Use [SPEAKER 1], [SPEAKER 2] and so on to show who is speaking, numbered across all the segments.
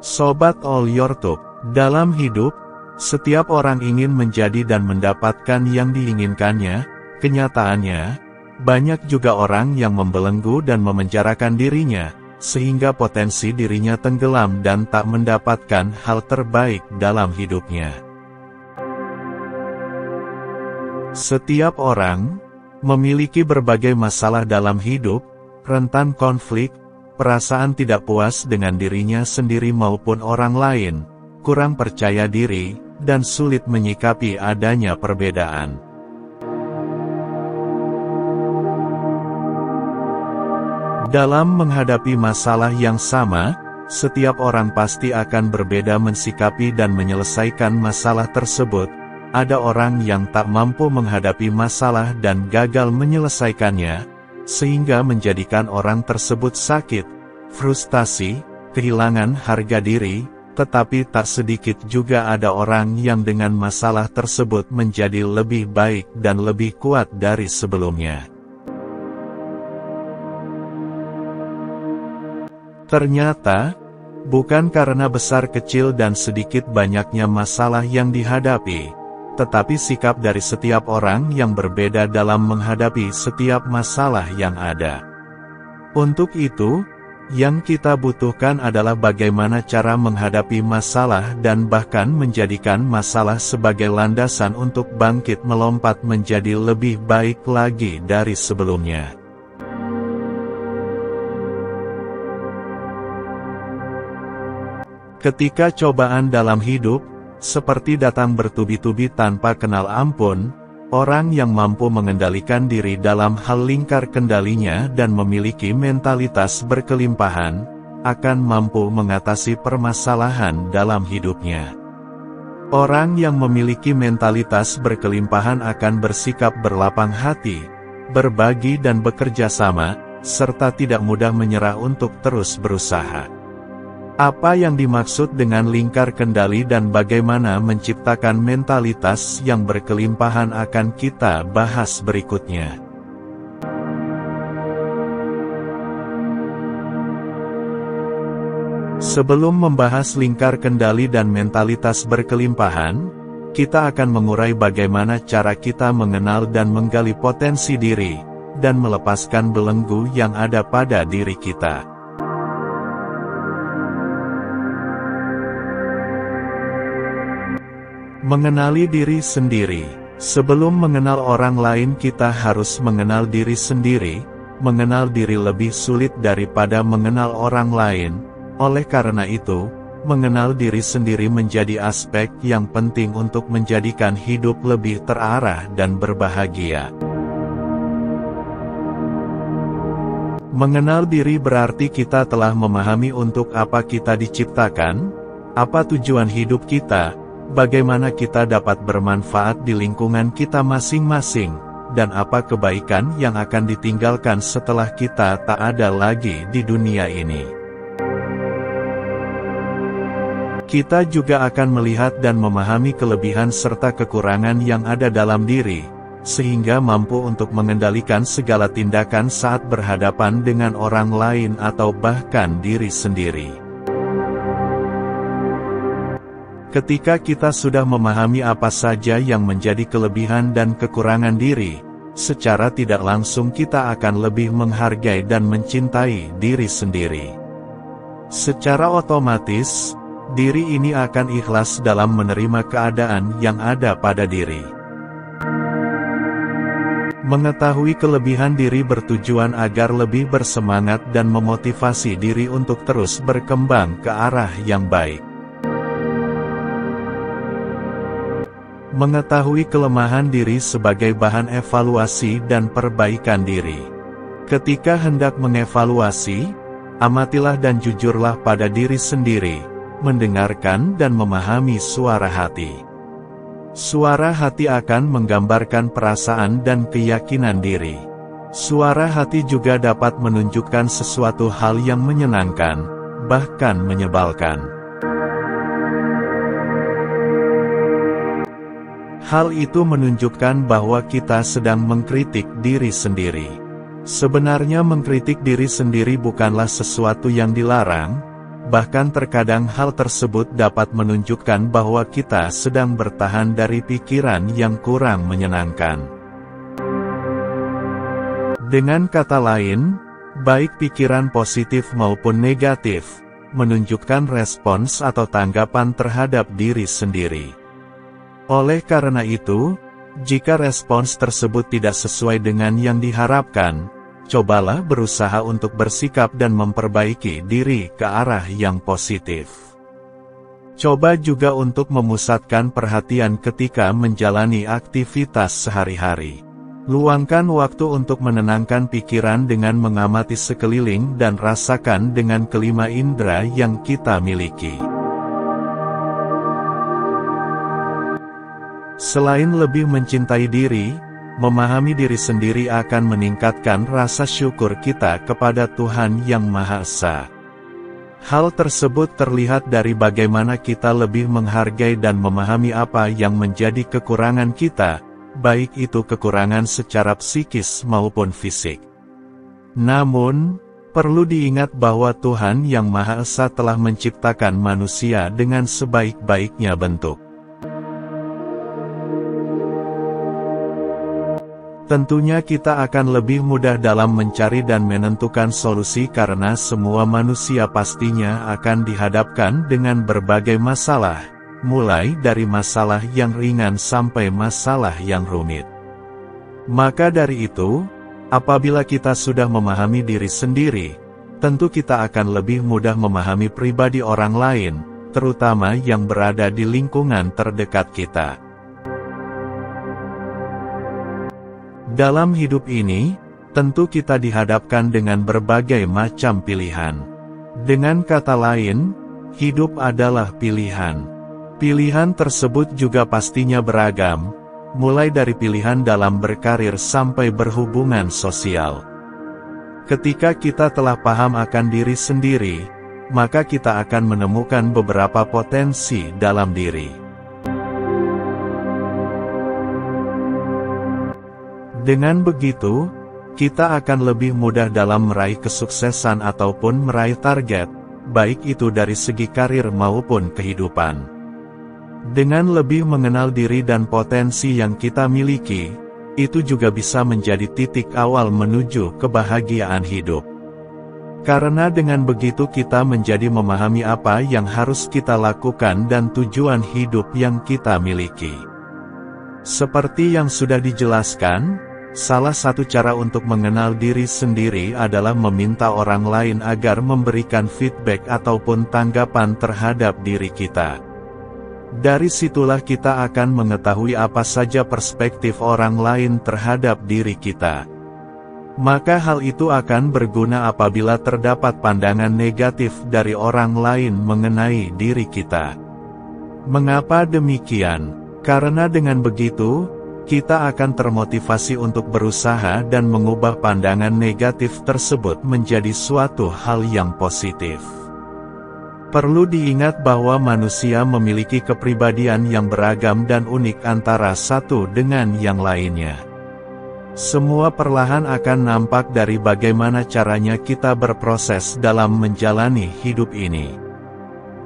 [SPEAKER 1] Sobat All Your Tube, dalam hidup, setiap orang ingin menjadi dan mendapatkan yang diinginkannya. Kenyataannya, banyak juga orang yang membelenggu dan memenjarakan dirinya, sehingga potensi dirinya tenggelam dan tak mendapatkan hal terbaik dalam hidupnya. Setiap orang memiliki berbagai masalah dalam hidup, rentan konflik, perasaan tidak puas dengan dirinya sendiri maupun orang lain, kurang percaya diri, dan sulit menyikapi adanya perbedaan. Dalam menghadapi masalah yang sama, setiap orang pasti akan berbeda mensikapi dan menyelesaikan masalah tersebut. Ada orang yang tak mampu menghadapi masalah dan gagal menyelesaikannya, sehingga menjadikan orang tersebut sakit, frustasi, kehilangan harga diri, tetapi tak sedikit juga ada orang yang dengan masalah tersebut menjadi lebih baik dan lebih kuat dari sebelumnya. Ternyata, bukan karena besar kecil dan sedikit banyaknya masalah yang dihadapi, tetapi sikap dari setiap orang yang berbeda dalam menghadapi setiap masalah yang ada. Untuk itu, yang kita butuhkan adalah bagaimana cara menghadapi masalah dan bahkan menjadikan masalah sebagai landasan untuk bangkit melompat menjadi lebih baik lagi dari sebelumnya. Ketika cobaan dalam hidup seperti datang bertubi-tubi tanpa kenal ampun, orang yang mampu mengendalikan diri dalam hal lingkar kendalinya dan memiliki mentalitas berkelimpahan, akan mampu mengatasi permasalahan dalam hidupnya. Orang yang memiliki mentalitas berkelimpahan akan bersikap berlapang hati, berbagi dan bekerja sama, serta tidak mudah menyerah untuk terus berusaha. Apa yang dimaksud dengan lingkar kendali dan bagaimana menciptakan mentalitas yang berkelimpahan akan kita bahas berikutnya. Sebelum membahas lingkar kendali dan mentalitas berkelimpahan, kita akan mengurai bagaimana cara kita mengenal dan menggali potensi diri, dan melepaskan belenggu yang ada pada diri kita. Mengenali diri sendiri. Sebelum mengenal orang lain kita harus mengenal diri sendiri. Mengenal diri lebih sulit daripada mengenal orang lain. Oleh karena itu, mengenal diri sendiri menjadi aspek yang penting untuk menjadikan hidup lebih terarah dan berbahagia. Mengenal diri berarti kita telah memahami untuk apa kita diciptakan, apa tujuan hidup kita, bagaimana kita dapat bermanfaat di lingkungan kita masing-masing, dan apa kebaikan yang akan ditinggalkan setelah kita tak ada lagi di dunia ini. Kita juga akan melihat dan memahami kelebihan serta kekurangan yang ada dalam diri, sehingga mampu untuk mengendalikan segala tindakan saat berhadapan dengan orang lain atau bahkan diri sendiri. Ketika kita sudah memahami apa saja yang menjadi kelebihan dan kekurangan diri, secara tidak langsung kita akan lebih menghargai dan mencintai diri sendiri. Secara otomatis, diri ini akan ikhlas dalam menerima keadaan yang ada pada diri. Mengetahui kelebihan diri bertujuan agar lebih bersemangat dan memotivasi diri untuk terus berkembang ke arah yang baik. Mengetahui kelemahan diri sebagai bahan evaluasi dan perbaikan diri. Ketika hendak mengevaluasi, amatilah dan jujurlah pada diri sendiri, mendengarkan dan memahami suara hati. Suara hati akan menggambarkan perasaan dan keyakinan diri. Suara hati juga dapat menunjukkan sesuatu hal yang menyenangkan, bahkan menyebalkan. Hal itu menunjukkan bahwa kita sedang mengkritik diri sendiri. Sebenarnya mengkritik diri sendiri bukanlah sesuatu yang dilarang, bahkan terkadang hal tersebut dapat menunjukkan bahwa kita sedang bertahan dari pikiran yang kurang menyenangkan. Dengan kata lain, baik pikiran positif maupun negatif, menunjukkan respons atau tanggapan terhadap diri sendiri. Oleh karena itu, jika respons tersebut tidak sesuai dengan yang diharapkan, cobalah berusaha untuk bersikap dan memperbaiki diri ke arah yang positif. Coba juga untuk memusatkan perhatian ketika menjalani aktivitas sehari-hari. Luangkan waktu untuk menenangkan pikiran dengan mengamati sekeliling dan rasakan dengan kelima indera yang kita miliki. Selain lebih mencintai diri, memahami diri sendiri akan meningkatkan rasa syukur kita kepada Tuhan Yang Maha Esa. Hal tersebut terlihat dari bagaimana kita lebih menghargai dan memahami apa yang menjadi kekurangan kita, baik itu kekurangan secara psikis maupun fisik. Namun, perlu diingat bahwa Tuhan Yang Maha Esa telah menciptakan manusia dengan sebaik-baiknya bentuk. Tentunya kita akan lebih mudah dalam mencari dan menentukan solusi karena semua manusia pastinya akan dihadapkan dengan berbagai masalah, mulai dari masalah yang ringan sampai masalah yang rumit. Maka dari itu, apabila kita sudah memahami diri sendiri, tentu kita akan lebih mudah memahami pribadi orang lain, terutama yang berada di lingkungan terdekat kita. Dalam hidup ini, tentu kita dihadapkan dengan berbagai macam pilihan. Dengan kata lain, hidup adalah pilihan. Pilihan tersebut juga pastinya beragam, mulai dari pilihan dalam berkarir sampai berhubungan sosial. Ketika kita telah paham akan diri sendiri, maka kita akan menemukan beberapa potensi dalam diri. Dengan begitu, kita akan lebih mudah dalam meraih kesuksesan ataupun meraih target, baik itu dari segi karir maupun kehidupan. Dengan lebih mengenal diri dan potensi yang kita miliki, itu juga bisa menjadi titik awal menuju kebahagiaan hidup. Karena dengan begitu kita menjadi memahami apa yang harus kita lakukan dan tujuan hidup yang kita miliki. Seperti yang sudah dijelaskan, salah satu cara untuk mengenal diri sendiri adalah meminta orang lain agar memberikan feedback ataupun tanggapan terhadap diri kita. Dari situlah kita akan mengetahui apa saja perspektif orang lain terhadap diri kita. Maka hal itu akan berguna apabila terdapat pandangan negatif dari orang lain mengenai diri kita. Mengapa demikian? Karena dengan begitu, kita akan termotivasi untuk berusaha dan mengubah pandangan negatif tersebut menjadi suatu hal yang positif. Perlu diingat bahwa manusia memiliki kepribadian yang beragam dan unik antara satu dengan yang lainnya. Semua perlahan akan nampak dari bagaimana caranya kita berproses dalam menjalani hidup ini.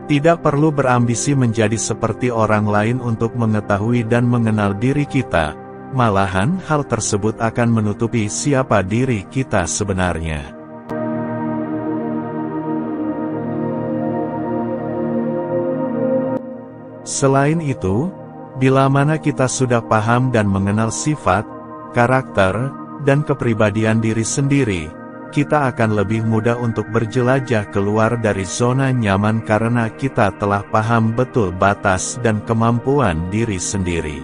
[SPEAKER 1] Tidak perlu berambisi menjadi seperti orang lain untuk mengetahui dan mengenal diri kita, malahan hal tersebut akan menutupi siapa diri kita sebenarnya. Selain itu, bila mana kita sudah paham dan mengenal sifat, karakter, dan kepribadian diri sendiri, kita akan lebih mudah untuk berjelajah keluar dari zona nyaman karena kita telah paham betul batas dan kemampuan diri sendiri.